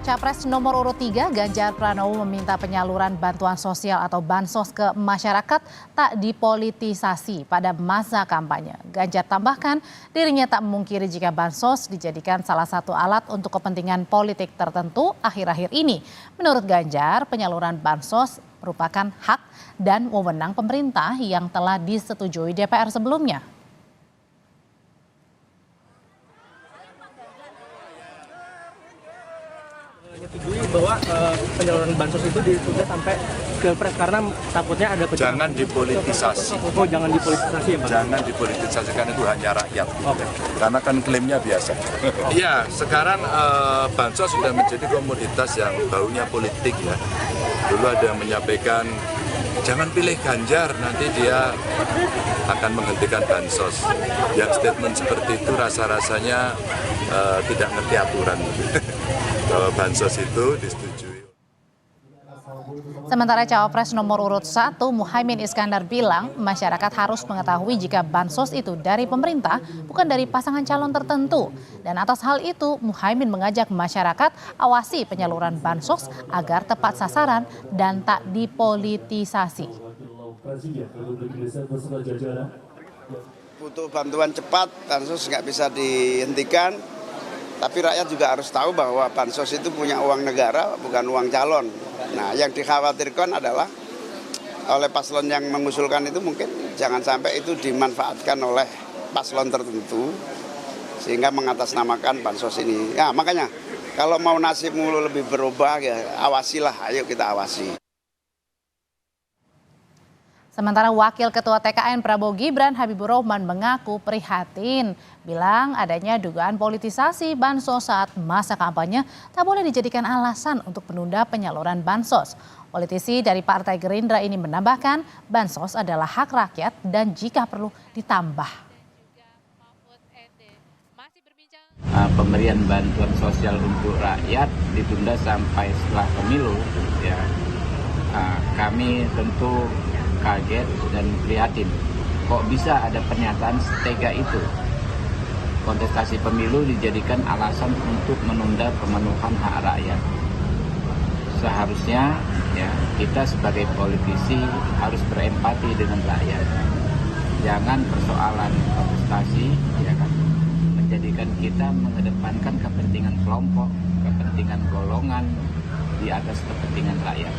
Capres nomor urut 3 Ganjar Pranowo meminta penyaluran bantuan sosial atau bansos ke masyarakat tak dipolitisasi pada masa kampanye. Ganjar tambahkan dirinya tak memungkiri jika bansos dijadikan salah satu alat untuk kepentingan politik tertentu akhir-akhir ini. Menurut Ganjar, penyaluran bansos merupakan hak dan wewenang pemerintah yang telah disetujui DPR sebelumnya. Menyetujui bahwa penyaluran bansos itu ditunda sampai Pilpres karena takutnya ada jangan dipolitisasi. Oh, jangan dipolitisasi ya, Pak? Jangan dipolitisasikan, itu hanya rakyat. Okay. Karena kan klaimnya biasa. Iya, sekarang bansos sudah menjadi komoditas yang baunya politik ya. Dulu ada yang menyampaikan jangan pilih Ganjar, nanti dia akan menghentikan bansos. Yang statement seperti itu rasa-rasanya tidak ngerti aturan. Bahwa bansos itu disetujui. Sementara Cawapres nomor urut 1 Muhaimin Iskandar bilang masyarakat harus mengetahui jika bansos itu dari pemerintah bukan dari pasangan calon tertentu. Dan atas hal itu Muhaimin mengajak masyarakat awasi penyaluran bansos agar tepat sasaran dan tak dipolitisasi. Butuh bantuan cepat, bansos nggak bisa dihentikan. Tapi rakyat juga harus tahu bahwa bansos itu punya uang negara, bukan uang calon. Nah, yang dikhawatirkan adalah oleh paslon yang mengusulkan itu mungkin jangan sampai itu dimanfaatkan oleh paslon tertentu sehingga mengatasnamakan bansos ini. Ya, makanya kalau mau nasibmu lebih berubah ya awasilah, ayo kita awasi. Sementara Wakil Ketua TKN Prabowo Gibran Habibur Rahman mengaku prihatin, bilang adanya dugaan politisasi bansos saat masa kampanye tak boleh dijadikan alasan untuk menunda penyaluran bansos. Politisi dari Partai Gerindra ini menambahkan bansos adalah hak rakyat dan jika perlu ditambah. Pemberian bantuan sosial untuk rakyat ditunda sampai setelah pemilu, ya. Kami tentu kaget dan prihatin. Kok bisa ada pernyataan setega itu? Kontestasi pemilu dijadikan alasan untuk menunda pemenuhan hak rakyat. Seharusnya ya kita sebagai politisi harus berempati dengan rakyat. Jangan persoalan kontestasi ya kan menjadikan kita mengedepankan kepentingan kelompok, kepentingan golongan di atas kepentingan rakyat.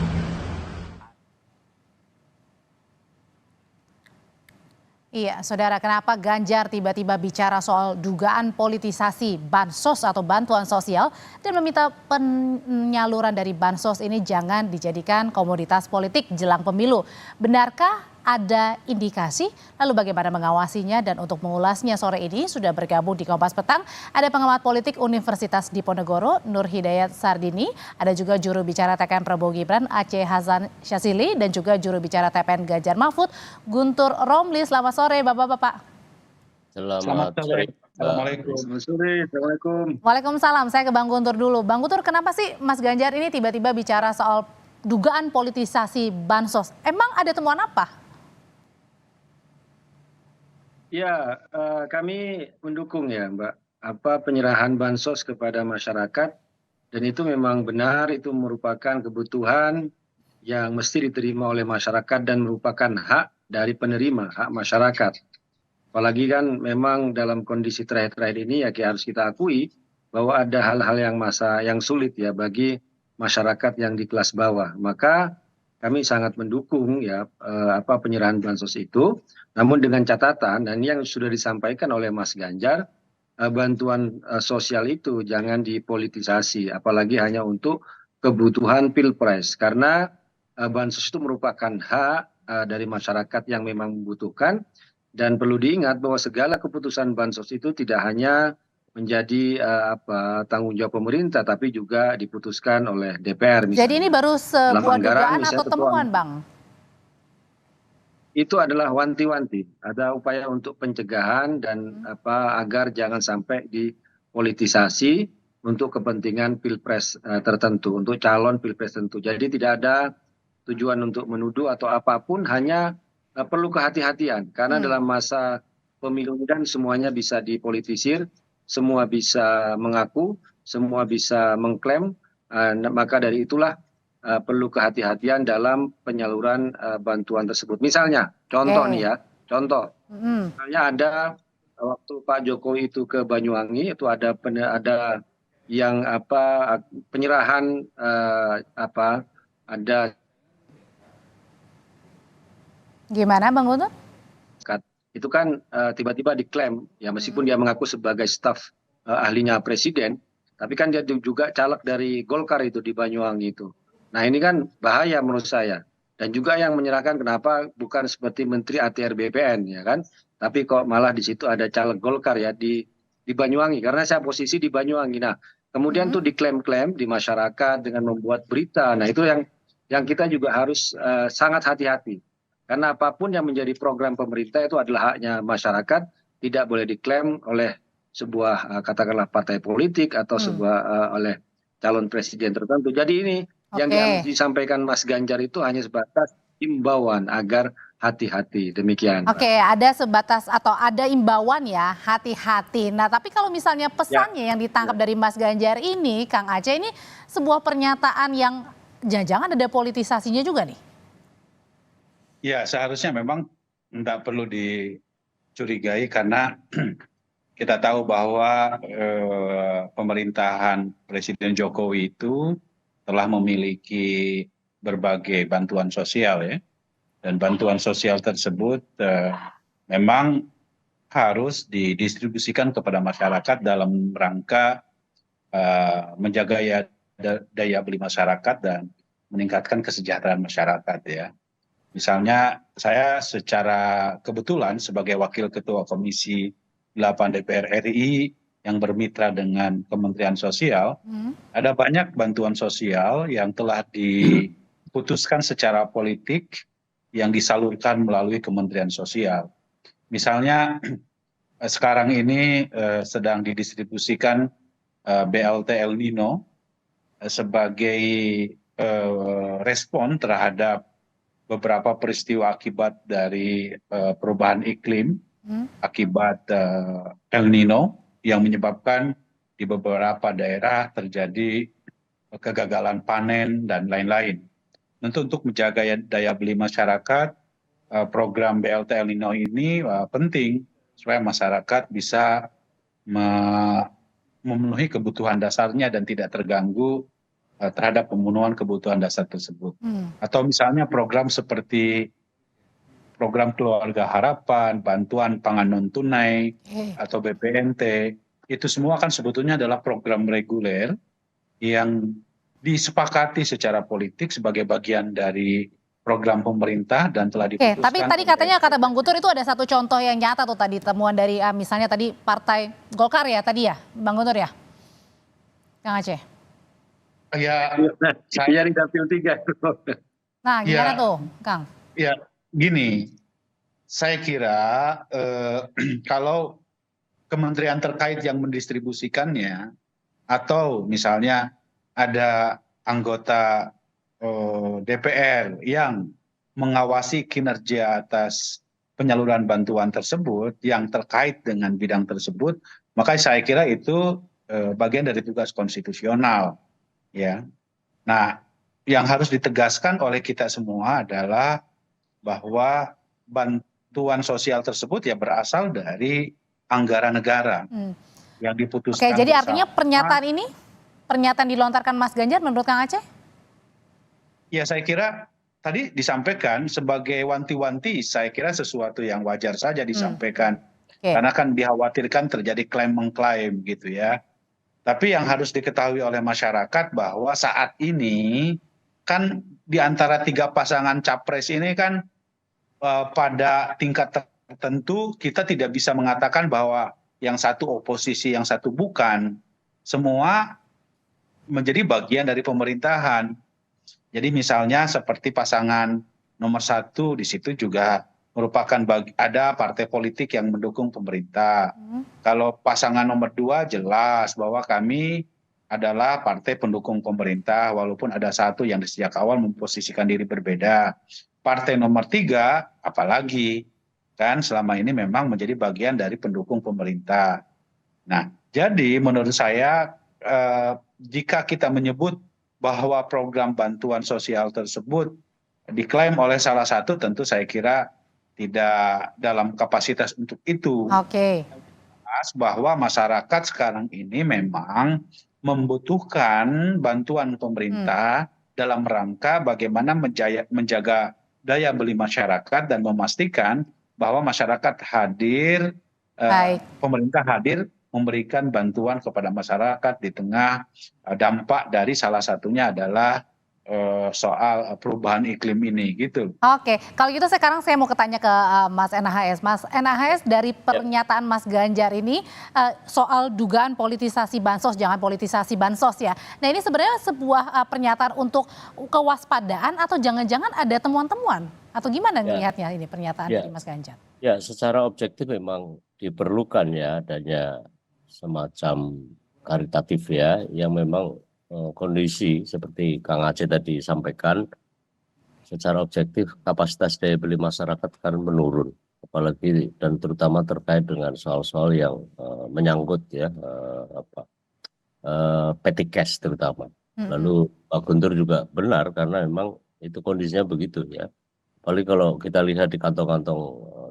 Iya, saudara, kenapa Ganjar tiba-tiba bicara soal dugaan politisasi bansos atau bantuan sosial dan meminta penyaluran dari bansos ini jangan dijadikan komoditas politik jelang pemilu. Benarkah ada indikasi? Lalu bagaimana mengawasinya? Dan untuk mengulasnya sore ini sudah bergabung di Kompas Petang ada pengamat politik Universitas Diponegoro Nur Hidayat Sardini, ada juga juru bicara TKN Prabowo Gibran Aceh Hasan Syazili dan juga juru bicara TPN Ganjar Mahfud Guntur Romli. Selamat sore Bapak-bapak. Selamat sore. Assalamualaikum. Assalamualaikum. Waalaikumsalam. Saya ke Bang Guntur dulu. Bang Guntur, kenapa sih Mas Ganjar ini tiba-tiba bicara soal dugaan politisasi bansos? Emang ada temuan apa? Ya, kami mendukung ya Mbak, penyerahan bansos kepada masyarakat dan itu memang benar, itu merupakan kebutuhan yang mesti diterima oleh masyarakat dan merupakan hak dari penerima, hak masyarakat. Apalagi kan memang dalam kondisi terakhir-terakhir ini ya harus kita akui bahwa ada hal-hal yang sulit ya bagi masyarakat yang di kelas bawah. Maka kami sangat mendukung ya penyerahan bansos itu, namun dengan catatan dan yang sudah disampaikan oleh Mas Ganjar, bantuan sosial itu jangan dipolitisasi, apalagi hanya untuk kebutuhan pilpres, karena bansos itu merupakan hak dari masyarakat yang memang membutuhkan, dan perlu diingat bahwa segala keputusan bansos itu tidak hanya menjadi tanggung jawab pemerintah, tapi juga diputuskan oleh DPR misalnya. Jadi ini baru sebuah dugaan atau temuan, Bang? Itu adalah wanti-wanti, ada upaya untuk pencegahan dan agar jangan sampai dipolitisasi untuk kepentingan pilpres tertentu, untuk calon pilpres tertentu. Jadi tidak ada tujuan untuk menuduh atau apapun, hanya perlu kehati-hatian karena dalam masa pemilu dan semuanya bisa dipolitisir. Semua bisa mengaku, semua bisa mengklaim, Maka dari itulah perlu kehati-hatian dalam penyaluran bantuan tersebut. Misalnya, contoh nih ya, contoh. Misalnya ada waktu Pak Jokowi itu ke Banyuwangi itu ada yang penyerahan ada Gimana Bang Guntur? itu kan tiba-tiba diklaim ya meskipun dia mengaku sebagai staf ahlinya presiden, tapi kan dia juga caleg dari Golkar itu di Banyuwangi itu. Nah ini kan bahaya menurut saya. Dan juga yang menyerahkan kenapa bukan seperti Menteri ATR BPN ya kan, tapi kok malah di situ ada caleg Golkar ya di Banyuwangi karena saya posisi di Banyuwangi. Nah kemudian tuh diklaim-klaim di masyarakat dengan membuat berita. Nah itu yang kita juga harus sangat hati-hati. Karena apapun yang menjadi program pemerintah itu adalah haknya masyarakat, tidak boleh diklaim oleh sebuah katakanlah partai politik atau oleh calon presiden tertentu. Jadi ini yang disampaikan Mas Ganjar itu hanya sebatas imbauan agar hati-hati. Demikian. Oke, ada sebatas atau ada imbauan ya, hati-hati. Nah, tapi kalau misalnya pesannya yang ditangkap dari Mas Ganjar ini, Kang Aceh, ini sebuah pernyataan yang jangan-jangan ada politisasinya juga nih? Ya, seharusnya memang tidak perlu dicurigai karena kita tahu bahwa pemerintahan Presiden Jokowi itu telah memiliki berbagai bantuan sosial ya. Dan bantuan sosial tersebut memang harus didistribusikan kepada masyarakat dalam rangka menjaga daya beli masyarakat dan meningkatkan kesejahteraan masyarakat ya. Misalnya saya secara kebetulan sebagai Wakil Ketua Komisi 8 DPR RI yang bermitra dengan Kementerian Sosial, ada banyak bantuan sosial yang telah diputuskan secara politik yang disalurkan melalui Kementerian Sosial. Misalnya sekarang ini sedang didistribusikan BLT El Nino sebagai respon terhadap beberapa peristiwa akibat dari perubahan iklim, akibat El Nino yang menyebabkan di beberapa daerah terjadi kegagalan panen dan lain-lain. Tentu untuk menjaga daya beli masyarakat, program BLT El Nino ini penting supaya masyarakat bisa memenuhi kebutuhan dasarnya dan tidak terganggu terhadap pemenuhan kebutuhan dasar tersebut. Atau misalnya program seperti program Keluarga Harapan, bantuan pangan non tunai, atau BPNT, itu semua kan sebetulnya adalah program reguler yang disepakati secara politik sebagai bagian dari program pemerintah dan telah diputuskan. Tapi tadi katanya kata Bang Guntur itu ada satu contoh yang nyata tuh tadi temuan dari misalnya tadi Partai Golkar ya tadi ya, Bang Guntur ya, Kang Aceh. Ya, saya di dapil 3. Nah, gimana tuh, Kang? Ya, gini, saya kira kalau kementerian terkait yang mendistribusikannya, atau misalnya ada anggota DPR yang mengawasi kinerja atas penyaluran bantuan tersebut yang terkait dengan bidang tersebut, maka saya kira itu bagian dari tugas konstitusional. Ya, nah yang harus ditegaskan oleh kita semua adalah bahwa bantuan sosial tersebut ya berasal dari anggaran negara yang diputuskan. Oke, jadi artinya pernyataan dilontarkan Mas Ganjar menurut Kang Aceh? Ya saya kira tadi disampaikan sebagai wanti-wanti, saya kira sesuatu yang wajar saja disampaikan. Karena kan dikhawatirkan terjadi klaim-mengklaim gitu ya. Tapi yang harus diketahui oleh masyarakat bahwa saat ini kan di antara 3 pasangan capres ini kan pada tingkat tertentu kita tidak bisa mengatakan bahwa yang satu oposisi, yang satu bukan. Semua menjadi bagian dari pemerintahan. Jadi misalnya seperti pasangan nomor 1 di situ juga merupakan ada partai politik yang mendukung pemerintah. Kalau pasangan nomor 2 jelas bahwa kami adalah partai pendukung pemerintah walaupun ada satu yang sejak awal memposisikan diri berbeda. Partai nomor 3 apalagi kan selama ini memang menjadi bagian dari pendukung pemerintah. Nah, jadi menurut saya jika kita menyebut bahwa program bantuan sosial tersebut diklaim oleh salah satu, tentu saya kira tidak dalam kapasitas untuk itu. Oke. Bahwa masyarakat sekarang ini memang membutuhkan bantuan pemerintah dalam rangka bagaimana menjaga daya beli masyarakat dan memastikan bahwa masyarakat hadir, pemerintah hadir memberikan bantuan kepada masyarakat di tengah dampak dari salah satunya adalah soal perubahan iklim ini gitu. Oke, kalau gitu sekarang saya mau ketanya ke Mas NHS. Mas NHS, dari pernyataan Mas Ganjar ini soal dugaan politisasi bansos, jangan politisasi bansos ya. Nah ini sebenarnya sebuah pernyataan untuk kewaspadaan atau jangan-jangan ada temuan-temuan? Atau gimana melihatnya ini pernyataan dari Mas Ganjar? Ya, secara objektif memang diperlukan ya adanya semacam karitatif ya, yang memang kondisi seperti Kang Aceh tadi sampaikan, secara objektif kapasitas daya beli masyarakat kan menurun, apalagi dan terutama terkait dengan soal-soal yang menyangkut ya petty cash terutama. Lalu Pak Guntur juga benar karena memang itu kondisinya begitu ya. Apalagi kalau kita lihat di kantong-kantong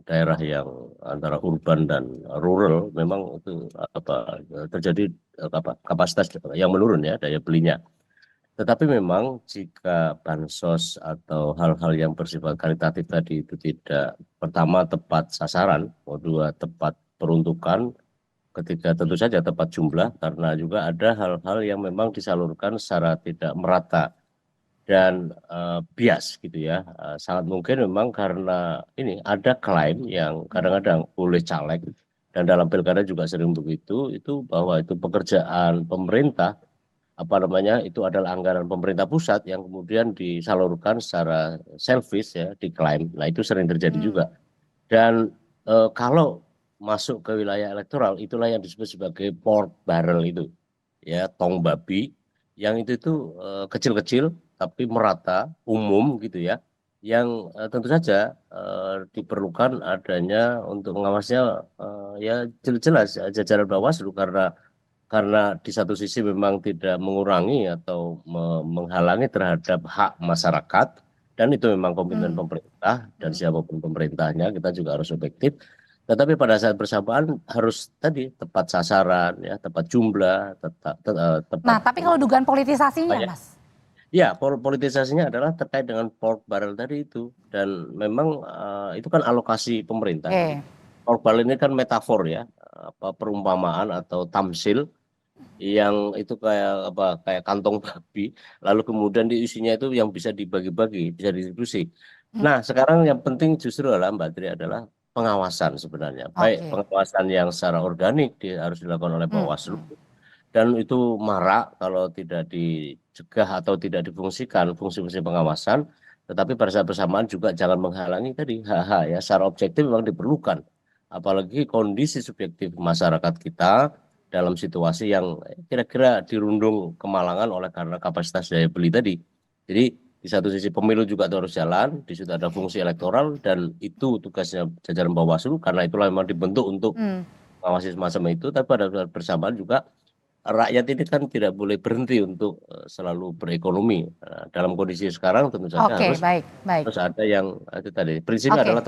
daerah yang antara urban dan rural, memang itu terjadi kapasitas yang menurun ya daya belinya. Tetapi memang jika bansos atau hal-hal yang bersifat karitatif tadi itu tidak, pertama tepat sasaran, kedua tepat peruntukan, ketiga tentu saja tepat jumlah, karena juga ada hal-hal yang memang disalurkan secara tidak merata dan bias gitu ya. Sangat mungkin memang karena ini ada klaim yang kadang-kadang oleh caleg dan dalam pilkada juga sering begitu, itu bahwa itu pekerjaan pemerintah, itu adalah anggaran pemerintah pusat yang kemudian disalurkan secara selfish ya, diklaim. Nah itu sering terjadi juga. Dan kalau masuk ke wilayah elektoral, itulah yang disebut sebagai pork barrel itu ya, tong babi, yang itu kecil-kecil tapi merata, umum gitu ya, yang tentu saja diperlukan adanya untuk mengawasnya ya jelas jajaran Bawaslu, karena di satu sisi memang tidak mengurangi atau menghalangi terhadap hak masyarakat, dan itu memang komitmen pemerintah dan siapapun pemerintahnya kita juga harus objektif. Tetapi pada saat bersamaan harus tadi tepat sasaran ya, tepat jumlah, tepat. Nah, tapi kalau dugaan politisasinya, Mas? Ya, politisasinya adalah terkait dengan pork barrel tadi itu, dan memang itu kan alokasi pemerintah. Pork barrel ini kan metafor ya, perumpamaan atau tamsil yang itu kayak kantong babi, lalu kemudian diisinya itu yang bisa dibagi-bagi, bisa distribusi. Nah, sekarang yang penting justru adalah Mbak Tri adalah pengawasan sebenarnya. Baik pengawasan yang secara organik harus dilakukan oleh Bawaslu, dan itu marak kalau tidak dicegah atau tidak difungsikan fungsi-fungsi pengawasan. Tetapi pada saat bersamaan juga jangan menghalangi tadi hak-hak ya, secara objektif memang diperlukan. Apalagi kondisi subjektif masyarakat kita dalam situasi yang kira-kira dirundung kemalangan oleh karena kapasitas daya beli tadi. Jadi di satu sisi pemilu juga harus jalan, di situ ada fungsi elektoral, dan itu tugasnya jajaran Bawaslu karena itulah memang dibentuk untuk mengawasi semacam itu. Tapi pada saat bersamaan juga rakyat ini kan tidak boleh berhenti untuk selalu berekonomi. Dalam kondisi sekarang tentu saja harus ada yang itu tadi. Prinsipnya adalah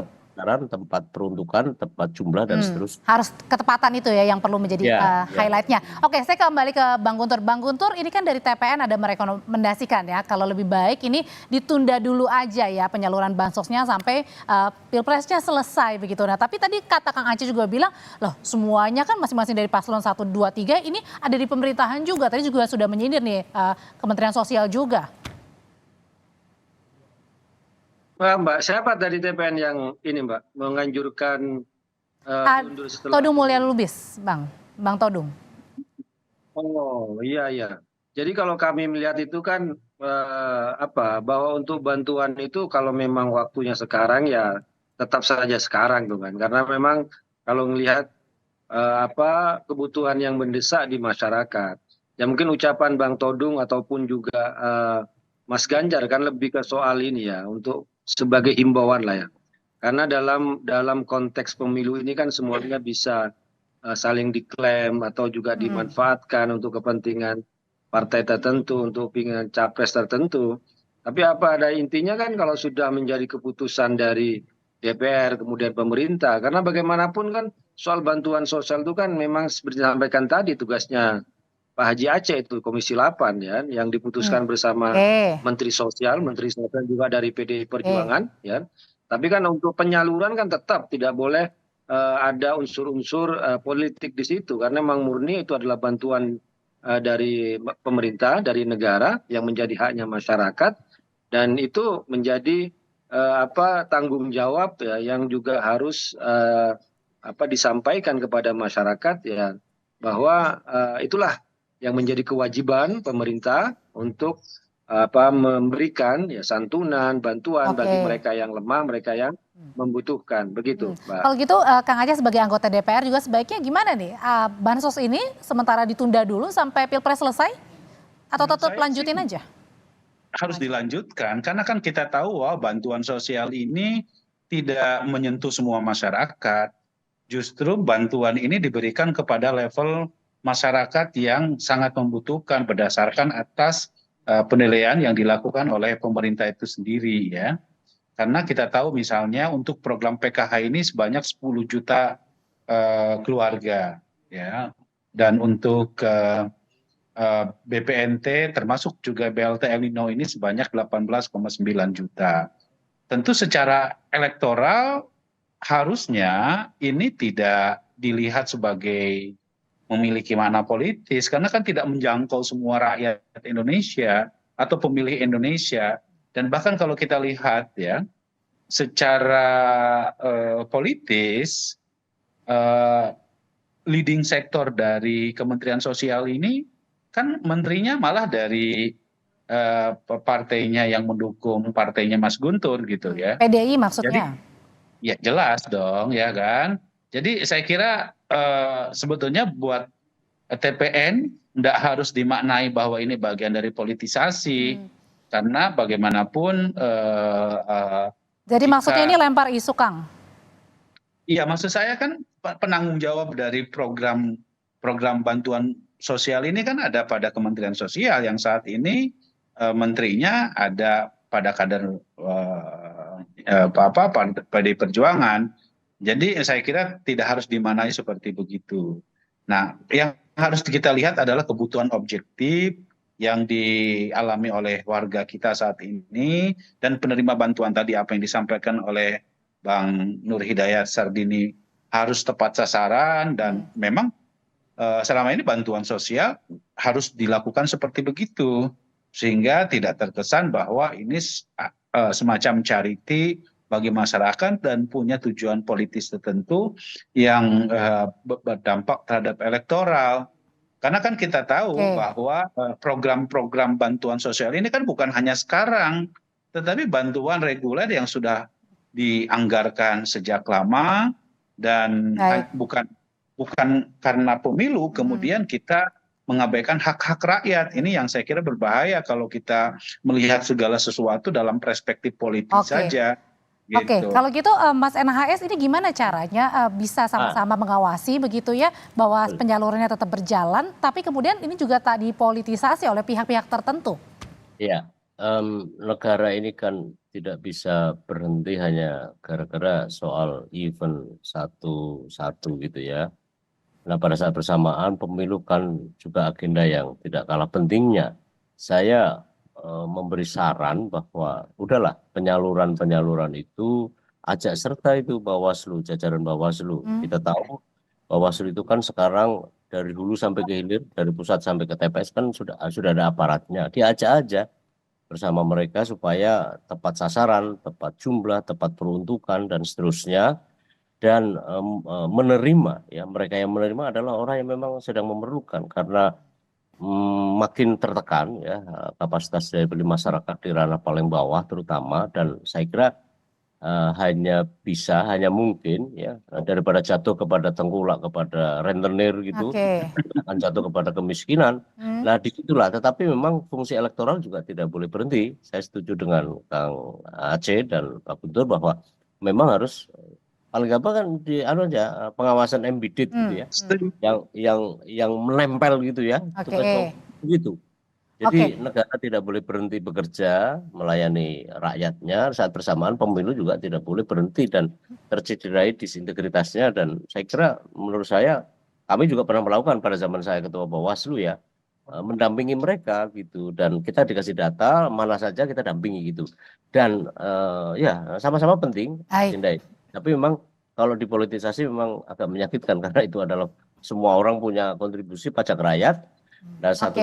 tempat peruntukan, tepat jumlah dan seterusnya. Harus ketepatan itu ya yang perlu menjadi highlightnya. Oke, saya kembali ke Bang Guntur. Bang Guntur, ini kan dari TPN ada merekomendasikan ya kalau lebih baik ini ditunda dulu aja ya penyaluran bansosnya sampai pilpresnya selesai begitu. Nah, tapi tadi kata Kang Aceh juga bilang, loh semuanya kan masing-masing dari paslon 1, 2, 3 ini ada di pemerintahan juga. Tadi juga sudah menyindir nih Kementerian Sosial juga. Mbak, siapa dari TPN yang ini Mbak menganjurkan mundur setelah Todung Mulya Lubis, Bang Todung. Oh iya. Jadi kalau kami melihat itu kan bahwa untuk bantuan itu kalau memang waktunya sekarang ya tetap saja sekarang tuh kan, karena memang kalau melihat kebutuhan yang mendesak di masyarakat, ya mungkin ucapan Bang Todung ataupun juga Mas Ganjar kan lebih ke soal ini ya, untuk sebagai himbauan lah ya. Karena dalam konteks pemilu ini kan semuanya bisa saling diklaim atau juga dimanfaatkan untuk kepentingan partai tertentu, untuk pilihan capres tertentu. Tapi apa ada intinya kan kalau sudah menjadi keputusan dari DPR kemudian pemerintah, karena bagaimanapun kan soal bantuan sosial itu kan memang seperti disampaikan tadi tugasnya Pak Haji Aceh itu Komisi 8 ya, yang diputuskan bersama Menteri Sosial juga dari PDI Perjuangan ya. Tapi kan untuk penyaluran kan tetap tidak boleh ada unsur-unsur politik di situ, karena memang murni itu adalah bantuan dari pemerintah, dari negara yang menjadi haknya masyarakat, dan itu menjadi tanggung jawab ya yang juga harus disampaikan kepada masyarakat ya, bahwa itulah yang menjadi kewajiban pemerintah untuk memberikan ya santunan, bantuan bagi mereka yang lemah, mereka yang membutuhkan, begitu, Mbak. Kalau gitu Kang Aceh sebagai anggota DPR juga sebaiknya gimana nih? Bansos ini sementara ditunda dulu sampai Pilpres selesai atau tetap lanjutin aja? Harus dilanjutkan, karena kan kita tahu bahwa bantuan sosial ini tidak menyentuh semua masyarakat. Justru bantuan ini diberikan kepada level masyarakat yang sangat membutuhkan berdasarkan atas penilaian yang dilakukan oleh pemerintah itu sendiri ya. Karena kita tahu misalnya untuk program PKH ini sebanyak 10 juta keluarga ya. Dan untuk BPNT termasuk juga BLT El Nino ini sebanyak 18,9 juta. Tentu secara elektoral harusnya ini tidak dilihat sebagai memiliki makna politis, karena kan tidak menjangkau semua rakyat Indonesia atau pemilih Indonesia. Dan bahkan kalau kita lihat ya, secara politis, leading sektor dari Kementerian Sosial ini kan menterinya malah dari partainya yang mendukung partainya Mas Guntur gitu ya. PDI maksudnya? Jadi, ya jelas dong ya kan. Jadi saya kira sebetulnya buat TPN tidak harus dimaknai bahwa ini bagian dari politisasi, karena bagaimanapun. Jadi maksudnya ini lempar isu, Kang? Iya, maksud saya kan penanggung jawab dari program bantuan sosial ini kan ada pada Kementerian Sosial yang saat ini menterinya ada pada kader PDI Perjuangan. Jadi saya kira tidak harus dimaknai seperti begitu. Nah, yang harus kita lihat adalah kebutuhan objektif yang dialami oleh warga kita saat ini, dan penerima bantuan tadi apa yang disampaikan oleh Bang Nur Hidayat Sardini harus tepat sasaran, dan memang selama ini bantuan sosial harus dilakukan seperti begitu, sehingga tidak terkesan bahwa ini semacam charity bagi masyarakat dan punya tujuan politis tertentu yang berdampak terhadap elektoral. Karena kan kita tahu bahwa program-program bantuan sosial ini kan bukan hanya sekarang, tetapi bantuan reguler yang sudah dianggarkan sejak lama, dan bukan karena pemilu kemudian kita mengabaikan hak-hak rakyat. Ini yang saya kira berbahaya kalau kita melihat segala sesuatu dalam perspektif politis saja. Gitu. Oke, kalau gitu Mas NHS ini gimana caranya bisa sama-sama mengawasi begitu ya, bahwa penyalurannya tetap berjalan, tapi kemudian ini juga tak dipolitisasi oleh pihak-pihak tertentu? Iya, negara ini kan tidak bisa berhenti hanya gara-gara soal event satu-satu gitu ya. Nah, pada saat bersamaan pemilu kan juga agenda yang tidak kalah pentingnya. Saya memberi saran bahwa udahlah penyaluran itu ajak serta itu Bawaslu, jajaran Bawaslu. Kita tahu Bawaslu itu kan sekarang dari hulu sampai ke hilir, dari pusat sampai ke TPS kan sudah ada aparatnya. Diajak aja bersama mereka supaya tepat sasaran, tepat jumlah, tepat peruntukan dan seterusnya. Dan menerima ya, mereka yang menerima adalah orang yang memang sedang memerlukan, karena makin tertekan ya kapasitas daya beli masyarakat di ranah paling bawah terutama, dan saya kira hanya mungkin ya daripada jatuh kepada tengkulak, kepada rentenir gitu, akan jatuh kepada kemiskinan. Nah disitulah, tetapi memang fungsi elektoral juga tidak boleh berhenti. Saya setuju dengan Kang Aceh dan Pak Guntur bahwa memang harus paling gampang kan pengawasan embedded gitu ya, yang menempel gitu ya, begitu. Jadi negara tidak boleh berhenti bekerja, melayani rakyatnya, saat bersamaan pemilu juga tidak boleh berhenti dan tercederai disintegritasnya. Dan saya kira menurut saya, kami juga pernah melakukan pada zaman saya ketua Bawaslu ya, mendampingi mereka gitu. Dan kita dikasih data, mana saja kita dampingi gitu. Dan ya sama-sama penting, Cindai. Tapi memang kalau dipolitisasi memang agak menyakitkan karena itu adalah semua orang punya kontribusi pajak rakyat. Dan satu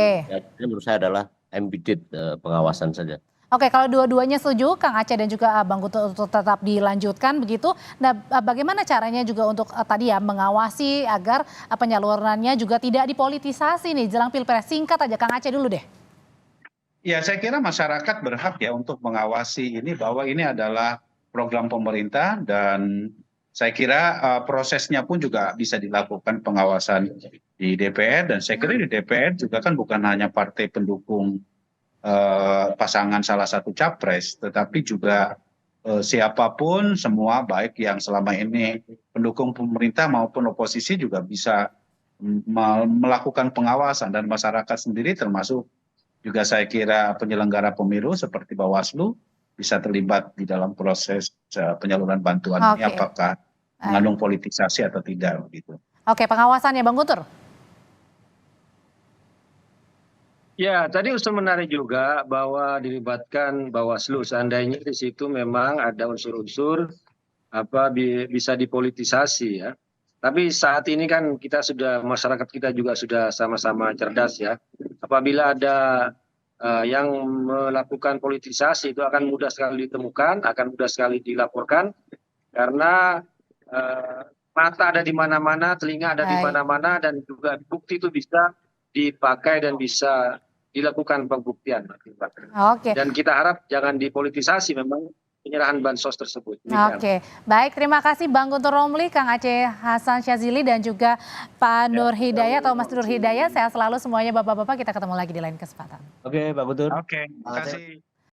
menurut saya adalah embedded pengawasan saja. Oke, kalau dua-duanya setuju, Kang Aceh dan juga Bang Guntur untuk tetap dilanjutkan begitu. Nah, bagaimana caranya juga untuk tadi ya mengawasi agar penyalurannya juga tidak dipolitisasi nih jelang Pilpres? Singkat aja Kang Aceh dulu deh. Ya, saya kira masyarakat berhak ya untuk mengawasi ini bahwa ini adalah program pemerintah dan saya kira prosesnya pun juga bisa dilakukan pengawasan di DPR dan saya kira di DPR juga kan bukan hanya partai pendukung pasangan salah satu capres, tetapi juga siapapun semua baik yang selama ini pendukung pemerintah maupun oposisi juga bisa melakukan pengawasan dan masyarakat sendiri termasuk juga saya kira penyelenggara pemilu seperti Bawaslu bisa terlibat di dalam proses penyaluran bantuan ini apakah mengandung politisasi atau tidak begitu. Oke, pengawasannya Bang Guntur. Ya, tadi usul menarik juga bahwa dilibatkan Bawaslu seandainya di situ memang ada unsur-unsur bisa dipolitisasi ya. Tapi saat ini kan masyarakat kita juga sudah sama-sama cerdas ya. Apabila ada yang melakukan politisasi itu akan mudah sekali ditemukan, akan mudah sekali dilaporkan karena mata ada di mana-mana, telinga ada di mana-mana dan juga bukti itu bisa dipakai dan bisa dilakukan pembuktian. Dan kita harap jangan dipolitisasi memang penyerahan bansos tersebut. Oke, baik, terima kasih Bang Guntur Romli, Kang Aceh Hasan Syazili dan juga Pak Nur Hidayat atau Mas Nur Hidayat. Sehat selalu semuanya Bapak-bapak, kita ketemu lagi di lain kesempatan. Oke, Pak Guntur. Oke, terima kasih.